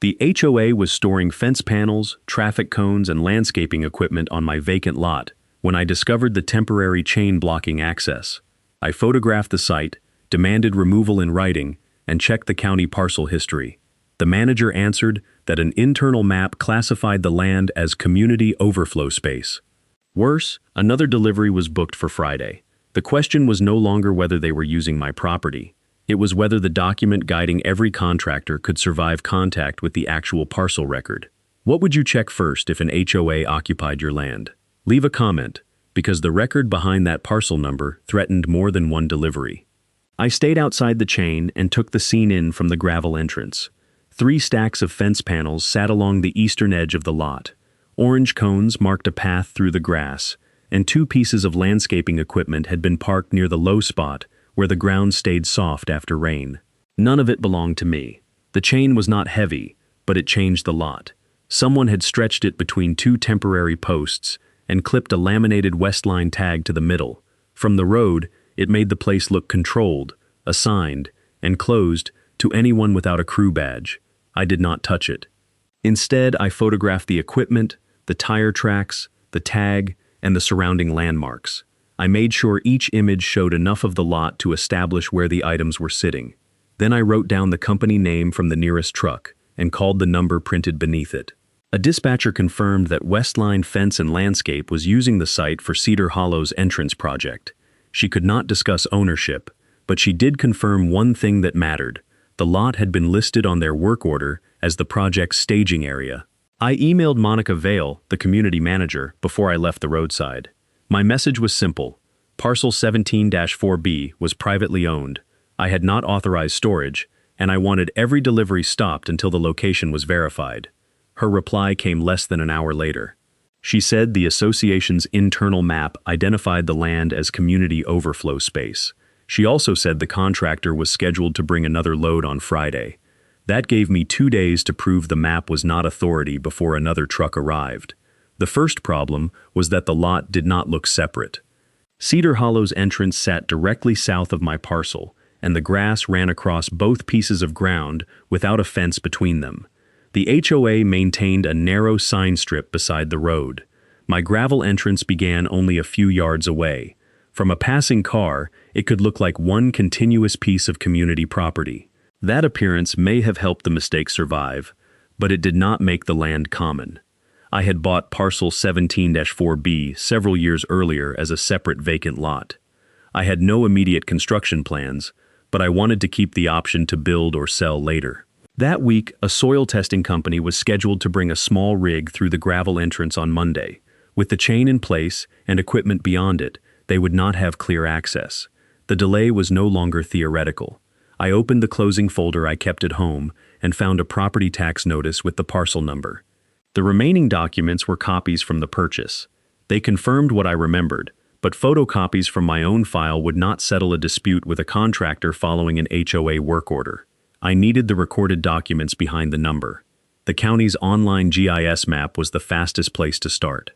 The HOA was storing fence panels, traffic cones, and landscaping equipment on my vacant lot when I discovered the temporary chain blocking access. I photographed the site, demanded removal in writing, and checked the county parcel history. The manager answered that an internal map classified the land as community overflow space. Worse, another delivery was booked for Friday. The question was no longer whether they were using my property. It was whether the document guiding every contractor could survive contact with the actual parcel record. What would you check first if an HOA occupied your land? Leave a comment, because the record behind that parcel number threatened more than one delivery. I stayed outside the chain and took the scene in from the gravel entrance. 3 stacks of fence panels sat along the eastern edge of the lot. Orange cones marked a path through the grass, and 2 pieces of landscaping equipment had been parked near the low spot where the ground stayed soft after rain. None of it belonged to me. The chain was not heavy, but it changed the lot. Someone had stretched it between 2 temporary posts and clipped a laminated Westline tag to the middle. From the road, it made the place look controlled, assigned, and closed to anyone without a crew badge. I did not touch it. Instead, I photographed the equipment, the tire tracks, the tag, and the surrounding landmarks. I made sure each image showed enough of the lot to establish where the items were sitting. Then I wrote down the company name from the nearest truck and called the number printed beneath it. A dispatcher confirmed that Westline Fence and Landscape was using the site for Cedar Hollow's entrance project. She could not discuss ownership, but she did confirm one thing that mattered. The lot had been listed on their work order as the project's staging area. I emailed Monica Vale, the community manager, before I left the roadside. My message was simple. Parcel 17-4B was privately owned. I had not authorized storage, and I wanted every delivery stopped until the location was verified. Her reply came less than an hour later. She said the association's internal map identified the land as community overflow space. She also said the contractor was scheduled to bring another load on Friday. That gave me 2 days to prove the map was not authority before another truck arrived. The first problem was that the lot did not look separate. Cedar Hollow's entrance sat directly south of my parcel, and the grass ran across both pieces of ground without a fence between them. The HOA maintained a narrow sign strip beside the road. My gravel entrance began only a few yards away. From a passing car, it could look like one continuous piece of community property. That appearance may have helped the mistake survive, but it did not make the land common. I had bought Parcel 17-4B several years earlier as a separate vacant lot. I had no immediate construction plans, but I wanted to keep the option to build or sell later. That week, a soil testing company was scheduled to bring a small rig through the gravel entrance on Monday. With the chain in place and equipment beyond it, they would not have clear access. The delay was no longer theoretical. I opened the closing folder I kept at home and found a property tax notice with the parcel number. The remaining documents were copies from the purchase. They confirmed what I remembered, but photocopies from my own file would not settle a dispute with a contractor following an HOA work order. I needed the recorded documents behind the number. The county's online GIS map was the fastest place to start.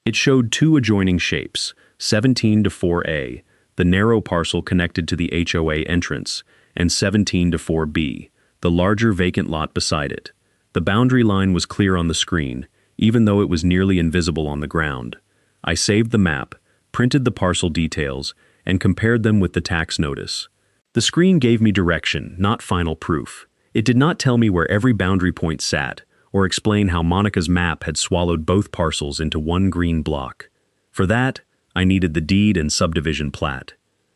It showed 2 adjoining shapes, 17-4A, the narrow parcel connected to the HOA entrance, and 17-4B, the larger vacant lot beside it. The boundary line was clear on the screen, even though it was nearly invisible on the ground. I saved the map, printed the parcel details, and compared them with the tax notice. The screen gave me direction, not final proof. It did not tell me where every boundary point sat, or explain how Monica's map had swallowed both parcels into one green block. For that, I needed the deed and subdivision plat.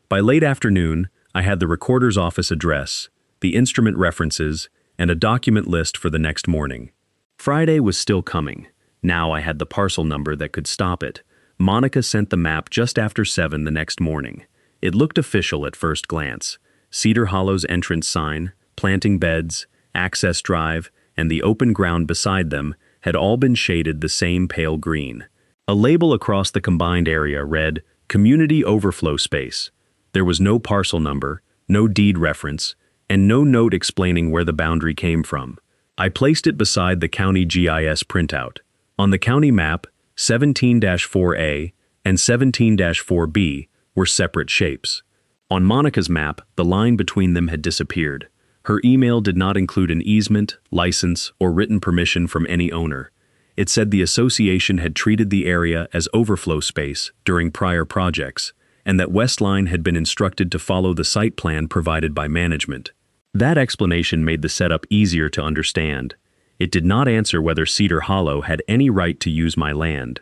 By late afternoon, I had the recorder's office address, the instrument references, and a document list for the next morning. Friday was still coming. Now I had the parcel number that could stop it. Monica sent the map just after 7 the next morning. It looked official at first glance. Cedar Hollow's entrance sign, planting beds, access drive, and the open ground beside them had all been shaded the same pale green. A label across the combined area read, Community Overflow Space. There was no parcel number, no deed reference, and no note explaining where the boundary came from. I placed it beside the county GIS printout. On the county map, 17-4A and 17-4B were separate shapes. On Monica's map, the line between them had disappeared. Her email did not include an easement, license, or written permission from any owner. It said the association had treated the area as overflow space during prior projects, and that Westline had been instructed to follow the site plan provided by management. That explanation made the setup easier to understand. It did not answer whether Cedar Hollow had any right to use my land.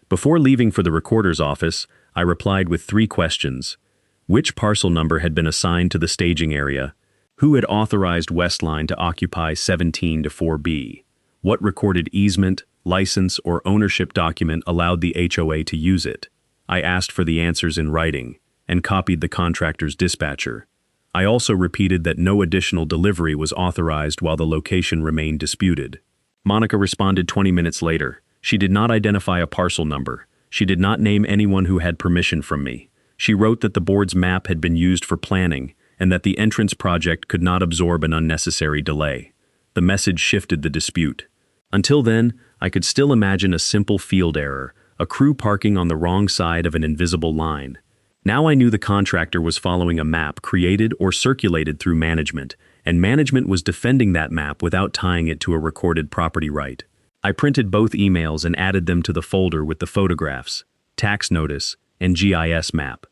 Before leaving for the recorder's office, I replied with 3 questions. Which parcel number had been assigned to the staging area? Who had authorized Westline to occupy 17-4B? What recorded easement, license, or ownership document allowed the HOA to use it? I asked for the answers in writing, and copied the contractor's dispatcher. I also repeated that no additional delivery was authorized while the location remained disputed. Monica responded 20 minutes later. She did not identify a parcel number. She did not name anyone who had permission from me. She wrote that the board's map had been used for planning, and that the entrance project could not absorb an unnecessary delay. The message shifted the dispute. Until then, I could still imagine a simple field error, a crew parking on the wrong side of an invisible line. Now I knew the contractor was following a map created or circulated through management, and management was defending that map without tying it to a recorded property right. I printed both emails and added them to the folder with the photographs, tax notice, and GIS map.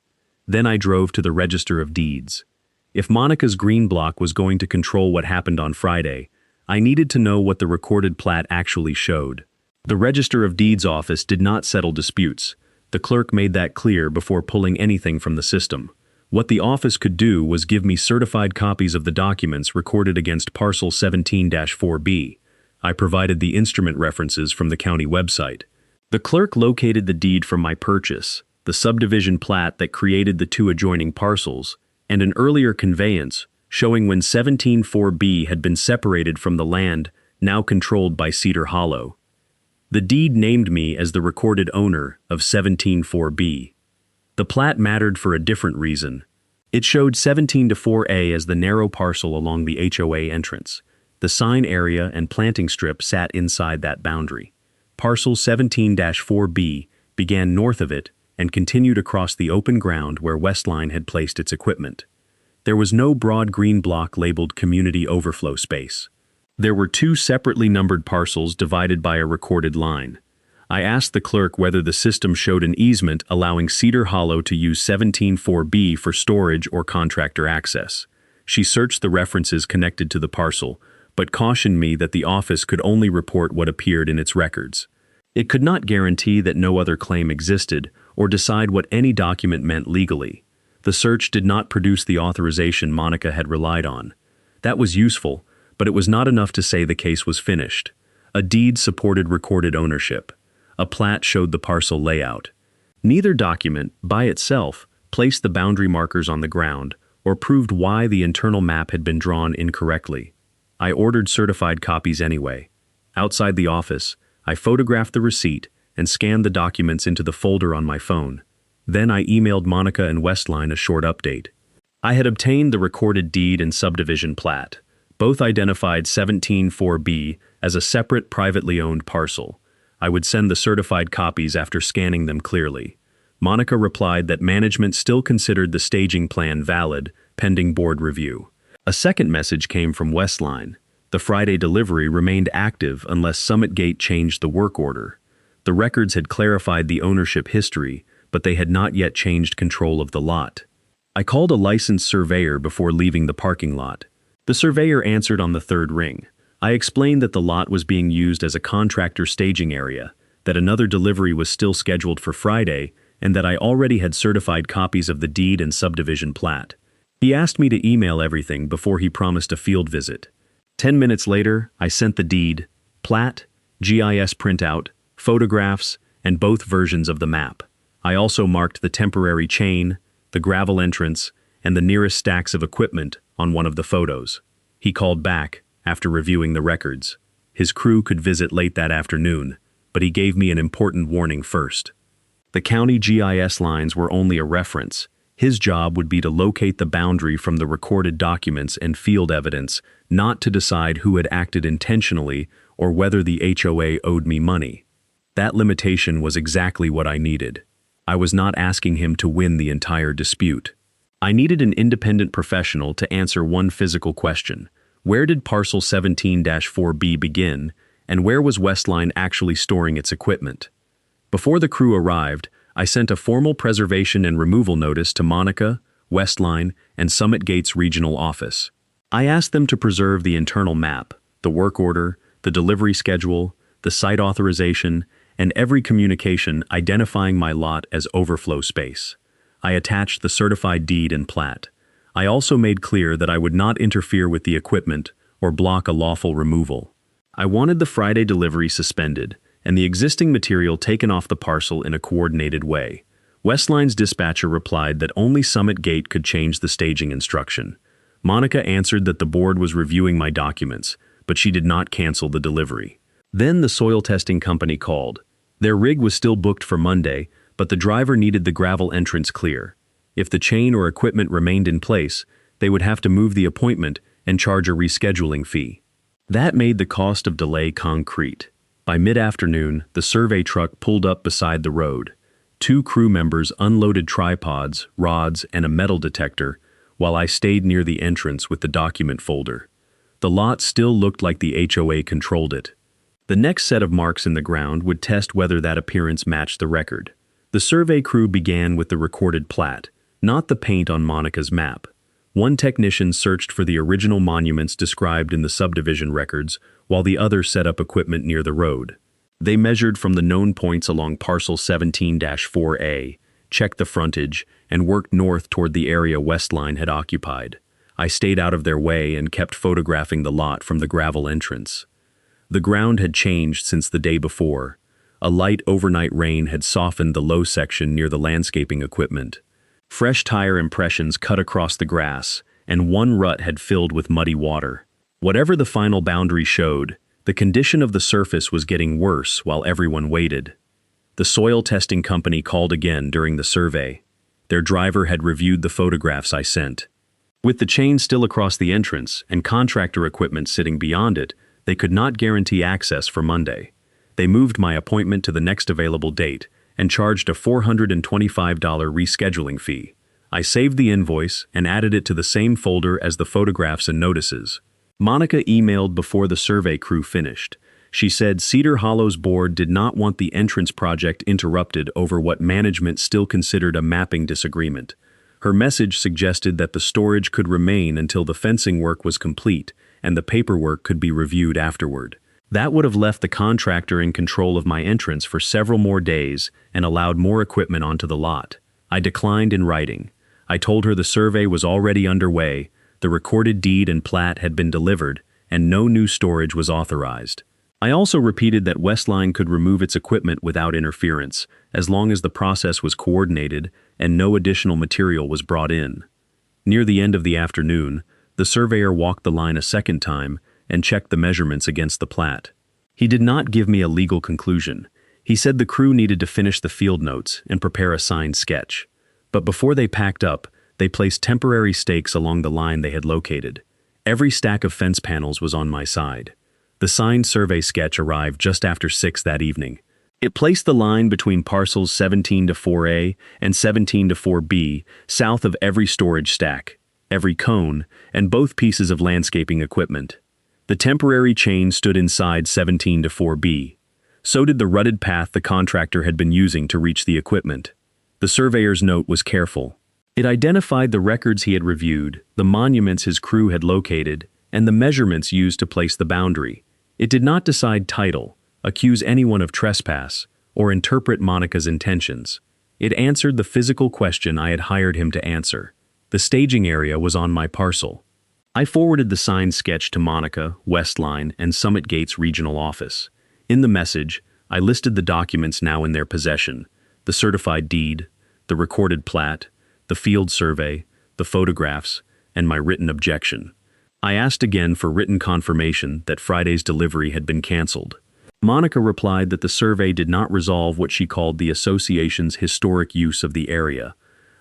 Then I drove to the Register of Deeds. If Monica's green block was going to control what happened on Friday, I needed to know what the recorded plat actually showed. The Register of Deeds office did not settle disputes. The clerk made that clear before pulling anything from the system. What the office could do was give me certified copies of the documents recorded against Parcel 17-4B. I provided the instrument references from the county website. The clerk located the deed from my purchase, the subdivision plat that created the 2 adjoining parcels, and an earlier conveyance showing when 17-4B had been separated from the land now controlled by Cedar Hollow. The deed named me as the recorded owner of 17-4B. The plat mattered for a different reason. It showed 17-4A as the narrow parcel along the HOA entrance. The sign area and planting strip sat inside that boundary. Parcel 17-4B began north of it and continued across the open ground where Westline had placed its equipment. There was no broad green block labeled community overflow space. There were 2 separately numbered parcels divided by a recorded line. I asked the clerk whether the system showed an easement allowing Cedar Hollow to use 17-4B for storage or contractor access. She searched the references connected to the parcel, but cautioned me that the office could only report what appeared in its records. It could not guarantee that no other claim existed or decide what any document meant legally. The search did not produce the authorization Monica had relied on. That was useful, but it was not enough to say the case was finished. A deed supported recorded ownership. A plat showed the parcel layout. Neither document, by itself, placed the boundary markers on the ground or proved why the internal map had been drawn incorrectly. I ordered certified copies anyway. Outside the office, I photographed the receipt and scanned the documents into the folder on my phone. Then I emailed Monica and Westline a short update. I had obtained the recorded deed and subdivision plat. Both identified 17-4B as a separate privately owned parcel. I would send the certified copies after scanning them clearly. Monica replied that management still considered the staging plan valid, pending board review. A second message came from Westline. The Friday delivery remained active unless Summit Gate changed the work order. The records had clarified the ownership history, but they had not yet changed control of the lot. I called a licensed surveyor before leaving the parking lot. The surveyor answered on the 3rd ring. I explained that the lot was being used as a contractor staging area, that another delivery was still scheduled for Friday, and that I already had certified copies of the deed and subdivision plat. He asked me to email everything before he promised a field visit. 10 minutes later, I sent the deed, plat, GIS printout, photographs, and both versions of the map. I also marked the temporary chain, the gravel entrance, and the nearest stacks of equipment on one of the photos. He called back after reviewing the records. His crew could visit late that afternoon, but he gave me an important warning first. The county GIS lines were only a reference. His job would be to locate the boundary from the recorded documents and field evidence, not to decide who had acted intentionally or whether the HOA owed me money. That limitation was exactly what I needed. I was not asking him to win the entire dispute. I needed an independent professional to answer one physical question. Where did Parcel 17-4B begin, and where was Westline actually storing its equipment? Before the crew arrived, I sent a formal preservation and removal notice to Monica, Westline, and Summit Gates Regional Office. I asked them to preserve the internal map, the work order, the delivery schedule, the site authorization, and every communication identifying my lot as overflow space. I attached the certified deed and plat. I also made clear that I would not interfere with the equipment or block a lawful removal. I wanted the Friday delivery suspended and the existing material taken off the parcel in a coordinated way. Westline's dispatcher replied that only Summit Gate could change the staging instruction. Monica answered that the board was reviewing my documents, but she did not cancel the delivery. Then the soil testing company called. Their rig was still booked for Monday, but the driver needed the gravel entrance clear. If the chain or equipment remained in place, they would have to move the appointment and charge a rescheduling fee. That made the cost of delay concrete. By mid-afternoon, the survey truck pulled up beside the road. 2 crew members unloaded tripods, rods, and a metal detector, while I stayed near the entrance with the document folder. The lot still looked like the HOA controlled it. The next set of marks in the ground would test whether that appearance matched the record. The survey crew began with the recorded plat, not the paint on Monica's map. One technician searched for the original monuments described in the subdivision records, while the other set up equipment near the road. They measured from the known points along Parcel 17-4A, checked the frontage, and worked north toward the area Westline had occupied. I stayed out of their way and kept photographing the lot from the gravel entrance. The ground had changed since the day before. A light overnight rain had softened the low section near the landscaping equipment. Fresh tire impressions cut across the grass, and one rut had filled with muddy water. Whatever the final boundary showed, the condition of the surface was getting worse while everyone waited. The soil testing company called again during the survey. Their driver had reviewed the photographs I sent. With the chain still across the entrance and contractor equipment sitting beyond it, they could not guarantee access for Monday. They moved my appointment to the next available date and charged a $425 rescheduling fee. I saved the invoice and added it to the same folder as the photographs and notices. Monica emailed before the survey crew finished. She said Cedar Hollow's board did not want the entrance project interrupted over what management still considered a mapping disagreement. Her message suggested that the storage could remain until the fencing work was complete and the paperwork could be reviewed afterward. That would have left the contractor in control of my entrance for several more days and allowed more equipment onto the lot. I declined in writing. I told her the survey was already underway, the recorded deed and plat had been delivered, and no new storage was authorized. I also repeated that Westline could remove its equipment without interference, as long as the process was coordinated and no additional material was brought in. Near the end of the afternoon, the surveyor walked the line a second time and checked the measurements against the plat. He did not give me a legal conclusion. He said the crew needed to finish the field notes and prepare a signed sketch. But before they packed up, they placed temporary stakes along the line they had located. Every stack of fence panels was on my side. The signed survey sketch arrived just after 6 that evening. It placed the line between parcels 17-4A and 17-4B south of every storage stack, every cone, and both pieces of landscaping equipment. The temporary chain stood inside 17-4B. So did the rutted path the contractor had been using to reach the equipment. The surveyor's note was careful. It identified the records he had reviewed, the monuments his crew had located, and the measurements used to place the boundary. It did not decide title, accuse anyone of trespass, or interpret Monica's intentions. It answered the physical question I had hired him to answer. The staging area was on my parcel. I forwarded the signed sketch to Monica, Westline, and Summit Gates Regional Office. In the message, I listed the documents now in their possession: the certified deed, the recorded plat, the field survey, the photographs, and my written objection. I asked again for written confirmation that Friday's delivery had been canceled. Monica replied that the survey did not resolve what she called the association's historic use of the area.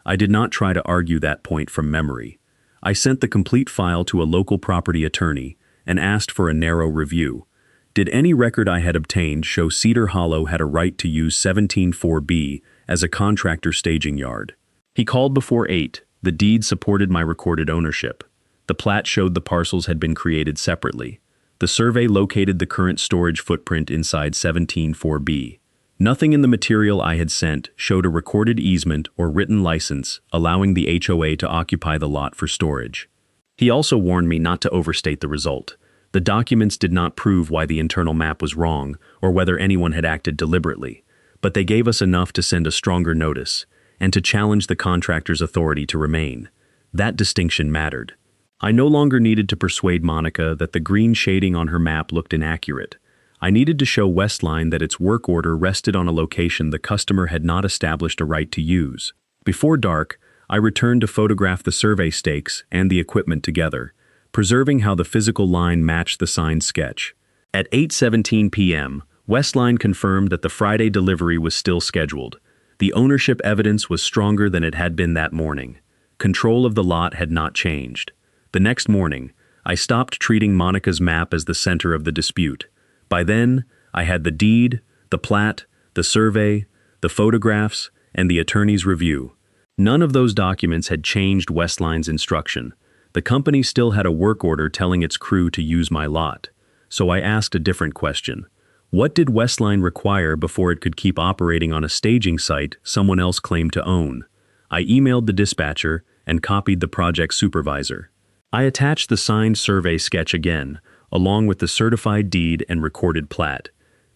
I did not try to argue that point from memory. I sent the complete file to a local property attorney and asked for a narrow review. Did any record I had obtained show Cedar Hollow had a right to use 17-4B as a contractor staging yard? He called before 8. The deed supported my recorded ownership. The plat showed the parcels had been created separately. The survey located the current storage footprint inside 17-4B. Nothing in the material I had sent showed a recorded easement or written license allowing the HOA to occupy the lot for storage. He also warned me not to overstate the result. The documents did not prove why the internal map was wrong or whether anyone had acted deliberately, but they gave us enough to send a stronger notice and to challenge the contractor's authority to remain. That distinction mattered. I no longer needed to persuade Monica that the green shading on her map looked inaccurate. I needed to show Westline that its work order rested on a location the customer had not established a right to use. Before dark, I returned to photograph the survey stakes and the equipment together, preserving how the physical line matched the signed sketch. At 8:17 p.m., Westline confirmed that the Friday delivery was still scheduled. The ownership evidence was stronger than it had been that morning. Control of the lot had not changed. The next morning, I stopped treating Monica's map as the center of the dispute. By then, I had the deed, the plat, the survey, the photographs, and the attorney's review. None of those documents had changed Westline's instruction. The company still had a work order telling its crew to use my lot. So I asked a different question. What did Westline require before it could keep operating on a staging site someone else claimed to own? I emailed the dispatcher and copied the project supervisor. I attached the signed survey sketch again, along with the certified deed and recorded plat.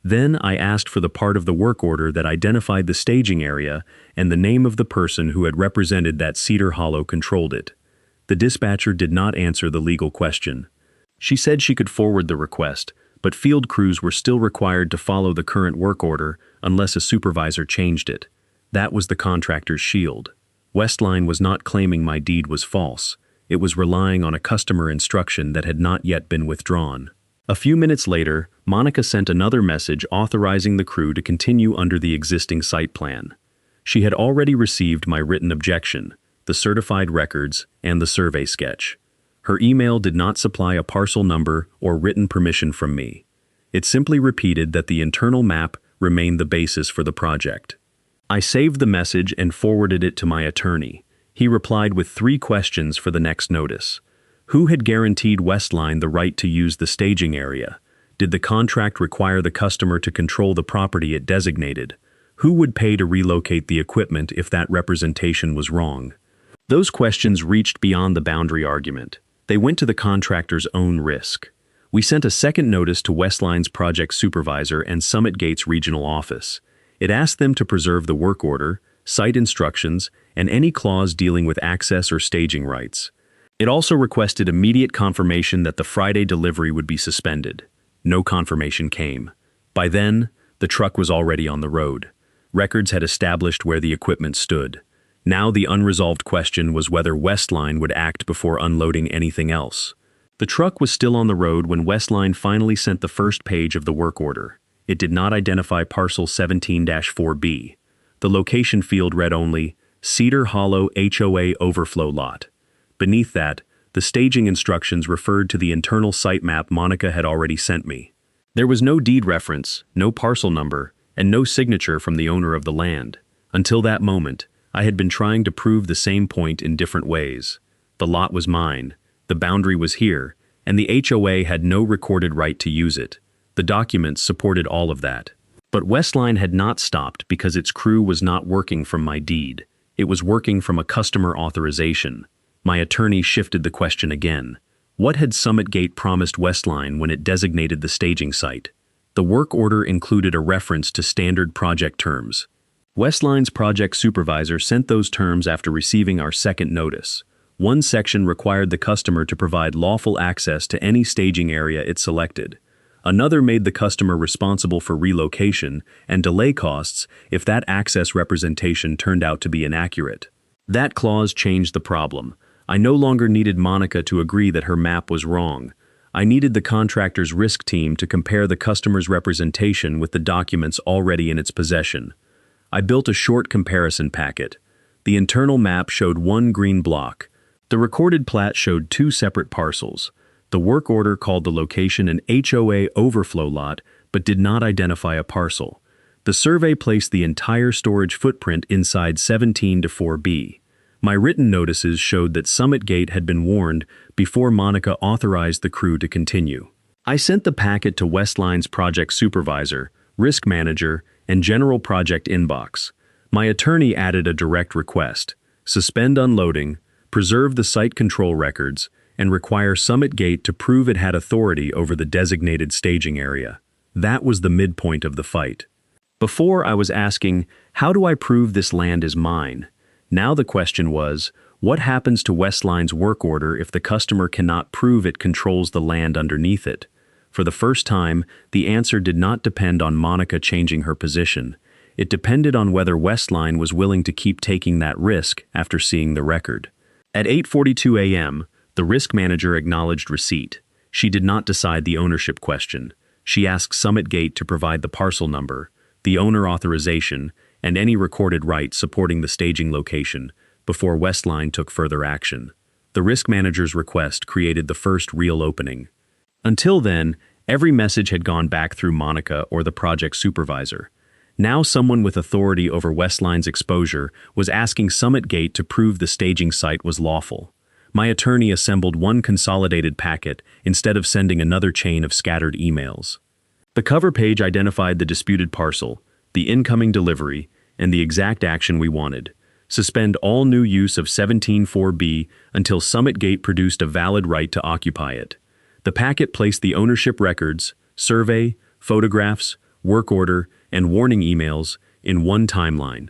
Then I asked for the part of the work order that identified the staging area and the name of the person who had represented that Cedar Hollow controlled it. The dispatcher did not answer the legal question. She said she could forward the request, but field crews were still required to follow the current work order unless a supervisor changed it. That was the contractor's shield. Westline was not claiming my deed was false. It was relying on a customer instruction that had not yet been withdrawn. A few minutes later, Monica sent another message authorizing the crew to continue under the existing site plan. She had already received my written objection, the certified records, and the survey sketch. Her email did not supply a parcel number or written permission from me. It simply repeated that the internal map remained the basis for the project. I saved the message and forwarded it to my attorney. He replied with 3 questions for the next notice. Who had guaranteed Westline the right to use the staging area? Did the contract require the customer to control the property it designated? Who would pay to relocate the equipment if that representation was wrong? Those questions reached beyond the boundary argument. They went to the contractor's own risk. We sent a second notice to Westline's project supervisor and Summit Gate's regional office. It asked them to preserve the work order, site instructions, and any clause dealing with access or staging rights. It also requested immediate confirmation that the Friday delivery would be suspended. No confirmation came. By then, the truck was already on the road. Records had established where the equipment stood. Now the unresolved question was whether Westline would act before unloading anything else. The truck was still on the road when Westline finally sent the first page of the work order. It did not identify parcel 17-4B. The location field read only, Cedar Hollow HOA Overflow Lot. Beneath that, the staging instructions referred to the internal site map Monica had already sent me. There was no deed reference, no parcel number, and no signature from the owner of the land. Until that moment, I had been trying to prove the same point in different ways. The lot was mine, the boundary was here, and the HOA had no recorded right to use it. The documents supported all of that. But Westline had not stopped because its crew was not working from my deed. It was working from a customer authorization. My attorney shifted the question again. What had Summit Gate promised Westline when it designated the staging site? The work order included a reference to standard project terms. Westline's project supervisor sent those terms after receiving our second notice. One section required the customer to provide lawful access to any staging area it selected. Another made the customer responsible for relocation and delay costs if that access representation turned out to be inaccurate. That clause changed the problem. I no longer needed Monica to agree that her map was wrong. I needed the contractor's risk team to compare the customer's representation with the documents already in its possession. I built a short comparison packet. The internal map showed one green block. The recorded plat showed 2 separate parcels. The work order called the location an HOA overflow lot, but did not identify a parcel. The survey placed the entire storage footprint inside 17-4B. My written notices showed that Summit Gate had been warned before Monica authorized the crew to continue. I sent the packet to Westline's project supervisor, risk manager, and general project inbox. My attorney added a direct request: suspend unloading, preserve the site control records, and require Summit Gate to prove it had authority over the designated staging area. That was the midpoint of the fight. Before, I was asking, how do I prove this land is mine? Now the question was, what happens to Westline's work order if the customer cannot prove it controls the land underneath it? For the first time, the answer did not depend on Monica changing her position. It depended on whether Westline was willing to keep taking that risk after seeing the record. At 8:42 a.m., the risk manager acknowledged receipt. She did not decide the ownership question. She asked Summit Gate to provide the parcel number, the owner authorization, and any recorded rights supporting the staging location before Westline took further action. The risk manager's request created the first real opening. Until then, every message had gone back through Monica or the project supervisor. Now someone with authority over Westline's exposure was asking Summit Gate to prove the staging site was lawful. My attorney assembled one consolidated packet instead of sending another chain of scattered emails. The cover page identified the disputed parcel, the incoming delivery, and the exact action we wanted: suspend all new use of 17(4)B until Summit Gate produced a valid right to occupy it. The packet placed the ownership records, survey, photographs, work order, and warning emails in one timeline.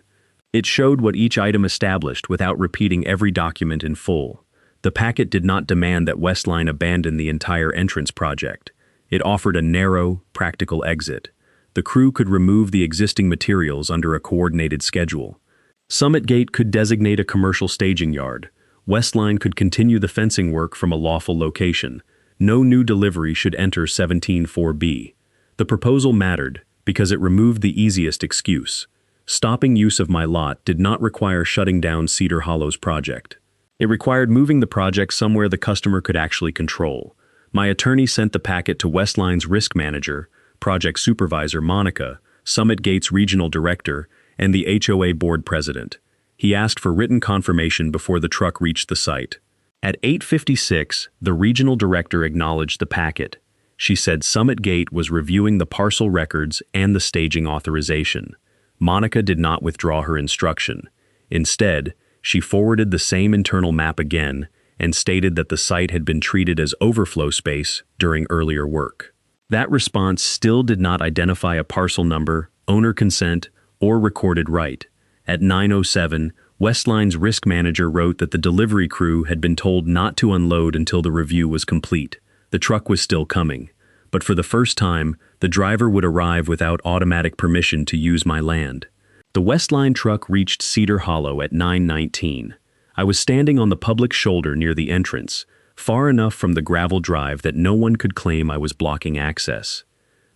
It showed what each item established without repeating every document in full. The packet did not demand that Westline abandon the entire entrance project. It offered a narrow, practical exit. The crew could remove the existing materials under a coordinated schedule. Summit Gate could designate a commercial staging yard. Westline could continue the fencing work from a lawful location. No new delivery should enter 17(4)B. The proposal mattered because it removed the easiest excuse. Stopping use of my lot did not require shutting down Cedar Hollow's project. It required moving the project somewhere the customer could actually control. My attorney sent the packet to Westline's risk manager, project supervisor Monica, Summit Gate's regional director, and the HOA board president. He asked for written confirmation before the truck reached the site. At 8:56, the regional director acknowledged the packet. She said Summit Gate was reviewing the parcel records and the staging authorization. Monica did not withdraw her instruction. Instead, she forwarded the same internal map again and stated that the site had been treated as overflow space during earlier work. That response still did not identify a parcel number, owner consent, or recorded right. At 9:07, Westline's risk manager wrote that the delivery crew had been told not to unload until the review was complete. The truck was still coming, but for the first time, the driver would arrive without automatic permission to use my land. The Westline truck reached Cedar Hollow at 9:19. I was standing on the public shoulder near the entrance, far enough from the gravel drive that no one could claim I was blocking access.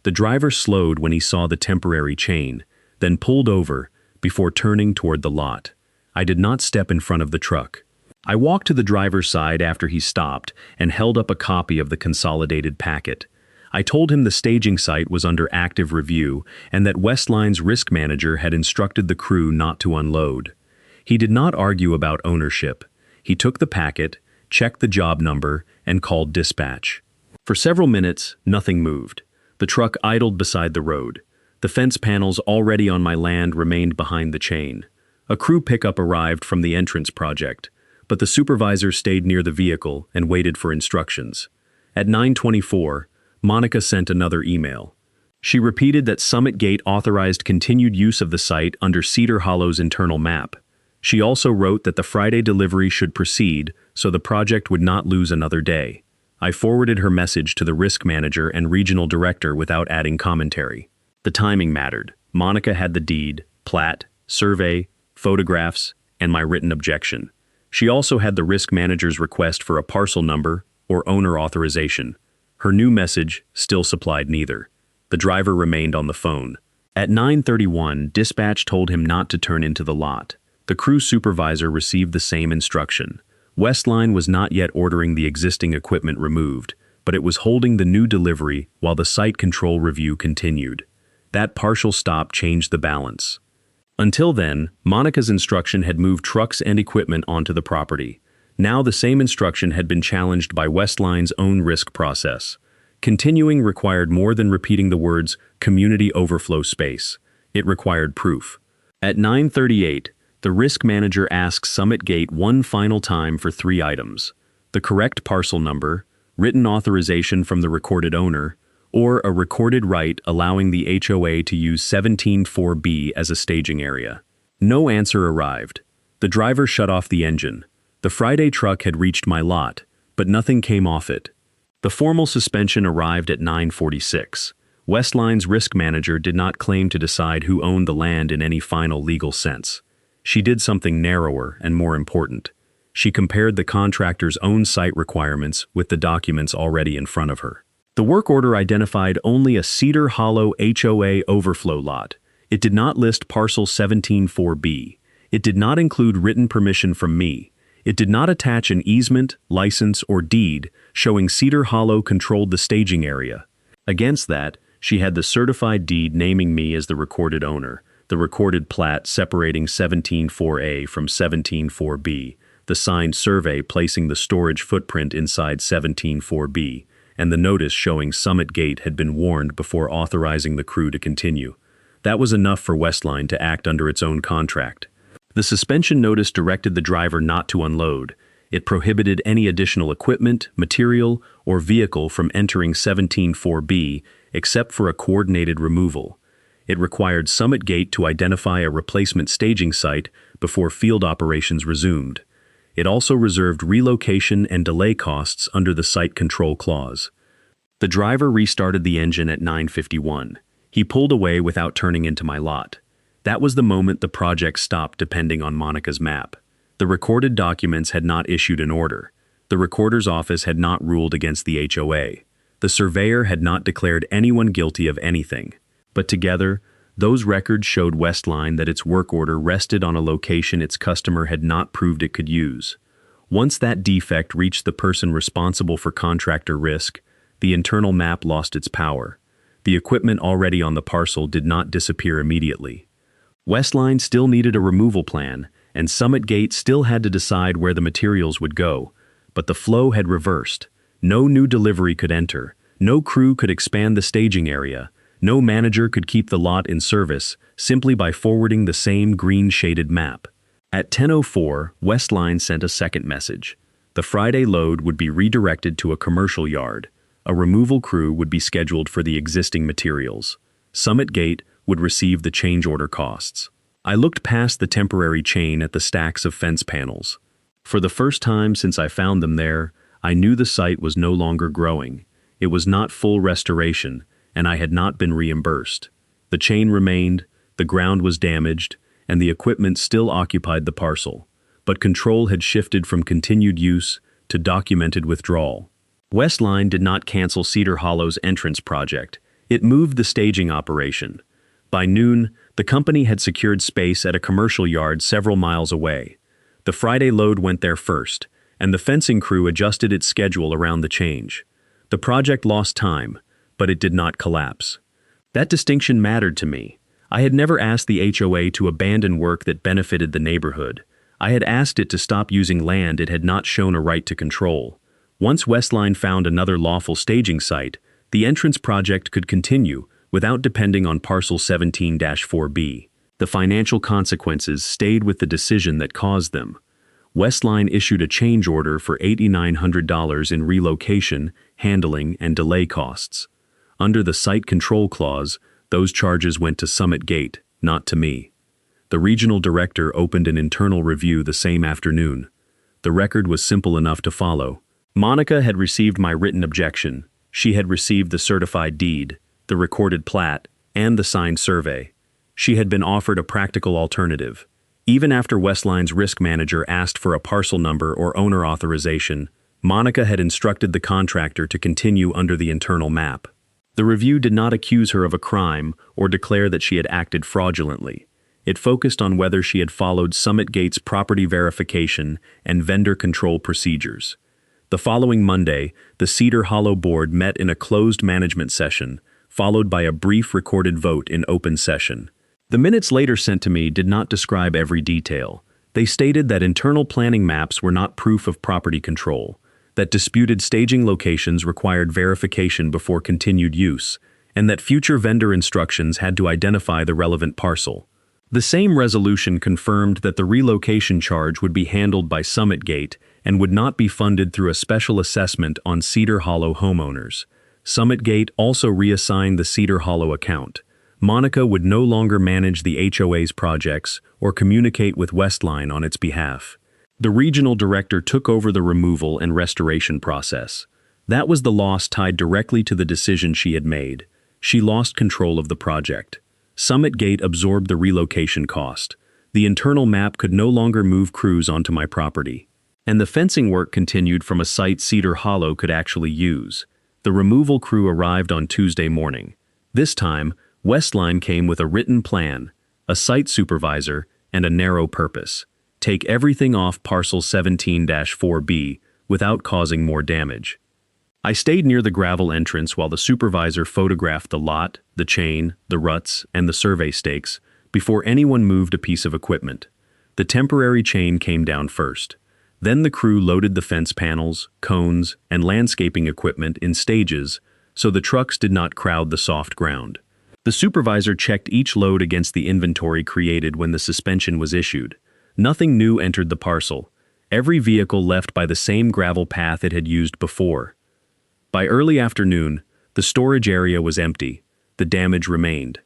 The driver slowed when he saw the temporary chain, then pulled over before turning toward the lot. I did not step in front of the truck. I walked to the driver's side after he stopped and held up a copy of the consolidated packet. I told him the staging site was under active review and that Westline's risk manager had instructed the crew not to unload. He did not argue about ownership. He took the packet, checked the job number, and called dispatch. For several minutes, nothing moved. The truck idled beside the road. The fence panels already on my land remained behind the chain. A crew pickup arrived from the entrance project, but the supervisor stayed near the vehicle and waited for instructions. At 9:24, Monica sent another email. She repeated that Summit Gate authorized continued use of the site under Cedar Hollow's internal map. She also wrote that the Friday delivery should proceed so the project would not lose another day. I forwarded her message to the risk manager and regional director without adding commentary. The timing mattered. Monica had the deed, plat, survey, photographs, and my written objection. She also had the risk manager's request for a parcel number or owner authorization. Her new message still supplied neither. The driver remained on the phone. At 9:31, dispatch told him not to turn into the lot. The crew supervisor received the same instruction. Westline was not yet ordering the existing equipment removed, but it was holding the new delivery while the site control review continued. That partial stop changed the balance. Until then, Monica's instruction had moved trucks and equipment onto the property. Now the same instruction had been challenged by Westline's own risk process. Continuing required more than repeating the words community overflow space. It required proof. At 9:38, the risk manager asked Summit Gate one final time for 3 items: the correct parcel number, written authorization from the recorded owner, or a recorded right allowing the HOA to use 17.4B as a staging area. No answer arrived. The driver shut off the engine. The Friday truck had reached my lot, but nothing came off it. The formal suspension arrived at 9:46. Westline's risk manager did not claim to decide who owned the land in any final legal sense. She did something narrower and more important. She compared the contractor's own site requirements with the documents already in front of her. The work order identified only a Cedar Hollow HOA overflow lot. It did not list parcel 17.4B. It did not include written permission from me. It did not attach an easement, license, or deed showing Cedar Hollow controlled the staging area. Against that, she had the certified deed naming me as the recorded owner, the recorded plat separating 17.4A from 17.4B, the signed survey placing the storage footprint inside 17.4B, and the notice showing Summit Gate had been warned before authorizing the crew to continue. That was enough for Westline to act under its own contract. The suspension notice directed the driver not to unload. It prohibited any additional equipment, material, or vehicle from entering 17.4B except for a coordinated removal. It required Summit Gate to identify a replacement staging site before field operations resumed. It also reserved relocation and delay costs under the site control clause. The driver restarted the engine at 9:51. He pulled away without turning into my lot. That was the moment the project stopped depending on Monica's map. The recorded documents had not issued an order. The recorder's office had not ruled against the HOA. The surveyor had not declared anyone guilty of anything. But together, those records showed Westline that its work order rested on a location its customer had not proved it could use. Once that defect reached the person responsible for contractor risk, the internal map lost its power. The equipment already on the parcel did not disappear immediately. Westline still needed a removal plan, and Summit Gate still had to decide where the materials would go. But the flow had reversed. No new delivery could enter. No crew could expand the staging area. No manager could keep the lot in service simply by forwarding the same green-shaded map. At 10:04, Westline sent a second message. The Friday load would be redirected to a commercial yard. A removal crew would be scheduled for the existing materials. Summit Gate would receive the change order costs. I looked past the temporary chain at the stacks of fence panels. For the first time since I found them there, I knew the site was no longer growing. It was not full restoration, and I had not been reimbursed. The chain remained, the ground was damaged, and the equipment still occupied the parcel, but control had shifted from continued use to documented withdrawal. Westline did not cancel Cedar Hollow's entrance project. It moved the staging operation. By noon, the company had secured space at a commercial yard several miles away. The Friday load went there first, and the fencing crew adjusted its schedule around the change. The project lost time, but it did not collapse. That distinction mattered to me. I had never asked the HOA to abandon work that benefited the neighborhood. I had asked it to stop using land it had not shown a right to control. Once Westline found another lawful staging site, the entrance project could continue without depending on Parcel 17-4B. The financial consequences stayed with the decision that caused them. Westline issued a change order for $8,900 in relocation, handling, and delay costs. Under the site control clause, those charges went to Summit Gate, not to me. The regional director opened an internal review the same afternoon. The record was simple enough to follow. Monica had received my written objection. She had received the certified deed, the recorded plat, and the signed survey. She had been offered a practical alternative. Even after Westline's risk manager asked for a parcel number or owner authorization, Monica had instructed the contractor to continue under the internal map. The review did not accuse her of a crime or declare that she had acted fraudulently. It focused on whether she had followed Summit Gate's property verification and vendor control procedures. The following Monday, the Cedar Hollow board met in a closed management session, followed by a brief recorded vote in open session. The minutes later sent to me did not describe every detail. They stated that internal planning maps were not proof of property control, that disputed staging locations required verification before continued use, and that future vendor instructions had to identify the relevant parcel. The same resolution confirmed that the relocation charge would be handled by Summit Gate and would not be funded through a special assessment on Cedar Hollow homeowners. Summit Gate also reassigned the Cedar Hollow account. Monica would no longer manage the HOA's projects or communicate with Westline on its behalf. The regional director took over the removal and restoration process. That was the loss tied directly to the decision she had made. She lost control of the project. Summit Gate absorbed the relocation cost. The internal map could no longer move crews onto my property. And the fencing work continued from a site Cedar Hollow could actually use. The removal crew arrived on Tuesday morning. This time, Westline came with a written plan, a site supervisor, and a narrow purpose: take everything off Parcel 17-4B without causing more damage. I stayed near the gravel entrance while the supervisor photographed the lot, the chain, the ruts, and the survey stakes before anyone moved a piece of equipment. The temporary chain came down first. Then the crew loaded the fence panels, cones, and landscaping equipment in stages so the trucks did not crowd the soft ground. The supervisor checked each load against the inventory created when the suspension was issued. Nothing new entered the parcel. Every vehicle left by the same gravel path it had used before. By early afternoon, the storage area was empty. The damage remained.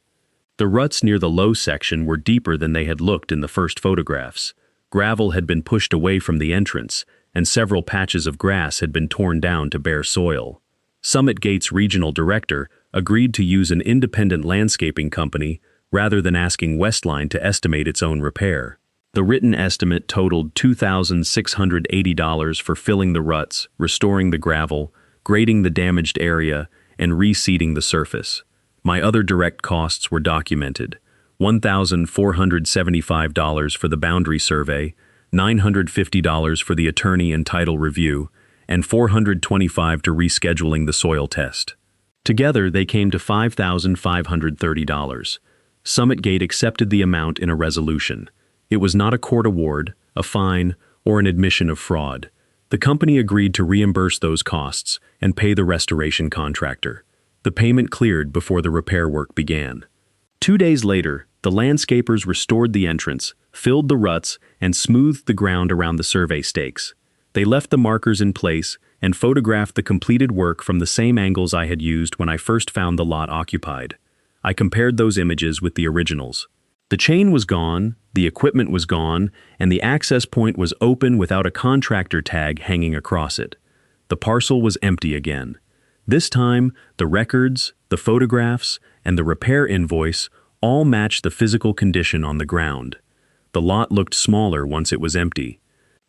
The ruts near the low section were deeper than they had looked in the first photographs. Gravel had been pushed away from the entrance, and several patches of grass had been torn down to bare soil. Summit Gate's regional director agreed to use an independent landscaping company rather than asking Westline to estimate its own repair. The written estimate totaled $2,680 for filling the ruts, restoring the gravel, grading the damaged area, and reseeding the surface. My other direct costs were documented: $1,475 for the boundary survey, $950 for the attorney and title review, and $425 to rescheduling the soil test. Together, they came to $5,530. Summit Gate accepted the amount in a resolution. It was not a court award, a fine, or an admission of fraud. The company agreed to reimburse those costs and pay the restoration contractor. The payment cleared before the repair work began. 2 days later, the landscapers restored the entrance, filled the ruts, and smoothed the ground around the survey stakes. They left the markers in place and photographed the completed work from the same angles I had used when I first found the lot occupied. I compared those images with the originals. The chain was gone, the equipment was gone, and the access point was open without a contractor tag hanging across it. The parcel was empty again. This time, the records, the photographs, and the repair invoice all matched the physical condition on the ground. The lot looked smaller once it was empty.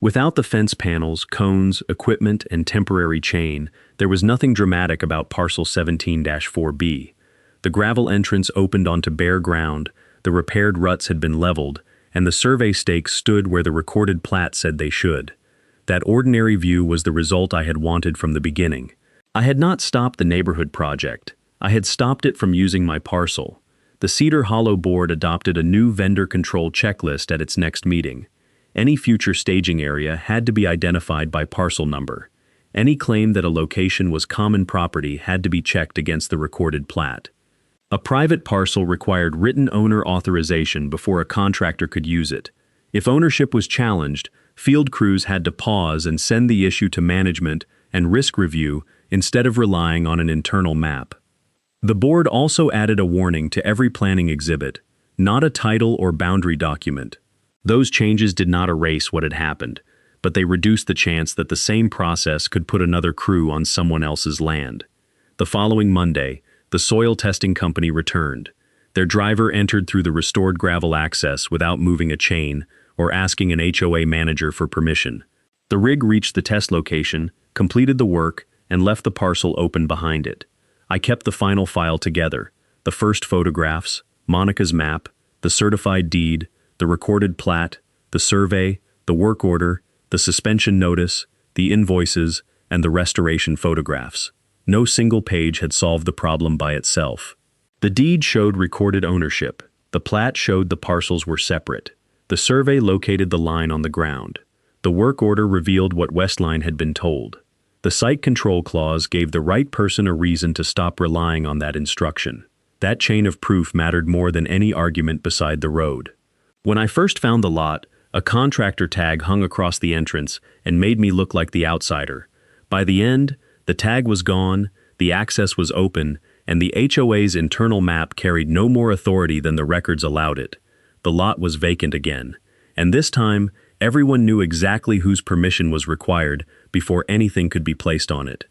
Without the fence panels, cones, equipment, and temporary chain, there was nothing dramatic about Parcel 17-4B. The gravel entrance opened onto bare ground, the repaired ruts had been leveled, and the survey stakes stood where the recorded plat said they should. That ordinary view was the result I had wanted from the beginning. I had not stopped the neighborhood project. I had stopped it from using my parcel. The Cedar Hollow board adopted a new vendor control checklist at its next meeting. Any future staging area had to be identified by parcel number. Any claim that a location was common property had to be checked against the recorded plat. A private parcel required written owner authorization before a contractor could use it. If ownership was challenged, field crews had to pause and send the issue to management and risk review instead of relying on an internal map. The board also added a warning to every planning exhibit, not a title or boundary document. Those changes did not erase what had happened, but they reduced the chance that the same process could put another crew on someone else's land. The following Monday, the soil testing company returned. Their driver entered through the restored gravel access without moving a chain or asking an HOA manager for permission. The rig reached the test location, completed the work, and left the parcel open behind it. I kept the final file together: the first photographs, Monica's map, the certified deed, the recorded plat, the survey, the work order, the suspension notice, the invoices, and the restoration photographs. No single page had solved the problem by itself. The deed showed recorded ownership. The plat showed the parcels were separate. The survey located the line on the ground. The work order revealed what Westline had been told. The site control clause gave the right person a reason to stop relying on that instruction. That chain of proof mattered more than any argument beside the road. When I first found the lot, a contractor tag hung across the entrance and made me look like the outsider. By the end, the tag was gone, the access was open, and the HOA's internal map carried no more authority than the records allowed it. The lot was vacant again, and this time, everyone knew exactly whose permission was required before anything could be placed on it.